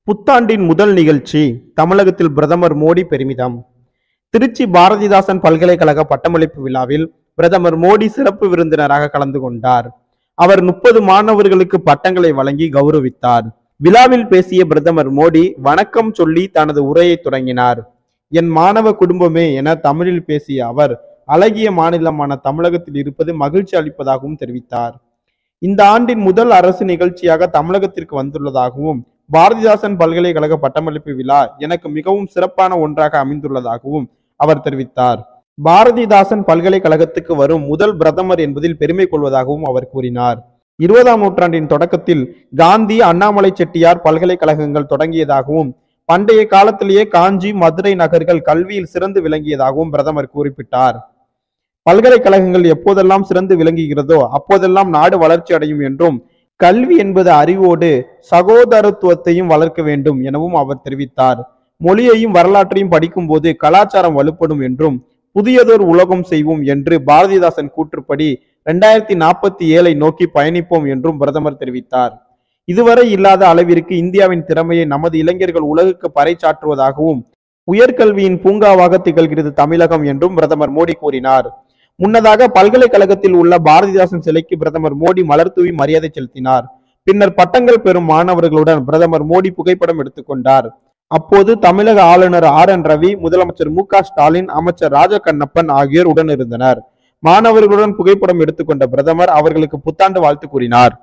புத்தாண்டின் முதல் நிகழ்ச்சி தமிழகத்தில் பிரதமர் மோடி பெருமிதம். திருச்சி பாரதிதாசன் பல்கலைக்கழக பட்டமளிப்பு விழாவில் பிரதமர் மோடி சிறப்பு விருந்தினராக கலந்து கொண்டார். அவர் 30 மாணவர்களுக்கு பட்டங்களை வழங்கி கௌரவித்தார். விழாவில் பேசிய பிரதமர் மோடி வணக்கம் சொல்லி தனது உரையை தொடங்கினார். என் மாணவ குடும்பமே என தமிழில் பேசிய அவர் அழகிய மாநிலமான தமிழகத்தில் இருப்பது மகிழ்ச்சி அளிப்பதாகவும் தெரிவித்தார். இந்த ஆண்டின் முதல் அரசு நிகழ்ச்சியாக தமிழகத்திற்கு வந்துள்ளதாகவும் பாரதிதாசன் பல்கலைக்கழக பட்டமளிப்பு விழா எனக்கு மிகவும் சிறப்பான ஒன்றாக அமைந்துள்ளதாகவும் அவர் தெரிவித்தார். பாரதிதாசன் பல்கலைக்கழகத்துக்கு வரும் முதல் பிரதமர் என்பதில் பெருமை கொள்வதாகவும் அவர் கூறினார். 20ஆம் நூற்றாண்டின் தொடக்கத்தில் காந்தி, அண்ணாமலை செட்டியார் பல்கலைக்கழகங்கள் தொடங்கியதாகவும் பண்டைய காலத்திலேயே காஞ்சி, மதுரை நகர்கள் கல்வியில் சிறந்து விளங்கியதாகவும் பிரதமர் குறிப்பிட்டார். பல்கலைக்கழகங்கள் எப்போதெல்லாம் சிறந்து விளங்குகிறதோ அப்போதெல்லாம் நாடு வளர்ச்சி அடையும் என்றும் கல்வி என்பது அறிவோடு சகோதரத்துவத்தையும் வளர்க்க வேண்டும் எனவும் அவர் தெரிவித்தார். மொழியையும் வரலாற்றையும் படிக்கும் போது கலாச்சாரம் வலுப்படும் என்றும் புதியதோர் உலகம் செய்வோம் என்று பாரதிதாசன் கூற்றுப்படி 2047 நோக்கி பயணிப்போம் என்றும் பிரதமர் தெரிவித்தார். இதுவரை இல்லாத அளவிற்கு இந்தியாவின் திறமையை நமது இளைஞர்கள் உலகுக்கு பறைசாற்றுவதாகவும் உயர்கல்வியின் பூங்காவாக திகழ்கிறது தமிழகம் என்றும் பிரதமர் மோடி கூறினார். முன்னதாக பல்கலைக்கழகத்தில் உள்ள பாரதிதாசன் சிலைக்கு பிரதமர் மோடி மலர் தூவி மரியாதை செலுத்தினார். பின்னர் பட்டங்கள் பெறும் மாணவர்களுடன் பிரதமர் மோடி புகைப்படம் எடுத்துக்கொண்டார். அப்போது தமிழக ஆளுநர் RN ரவி, முதலமைச்சர் MK ஸ்டாலின், அமைச்சர் ராஜகண்ணப்பன் ஆகியோர் உடனிருந்தனர். மாணவர்களுடன் புகைப்படம் எடுத்துக்கொண்ட பிரதமர் அவர்களுக்கு புத்தாண்டு வாழ்த்து கூறினார்.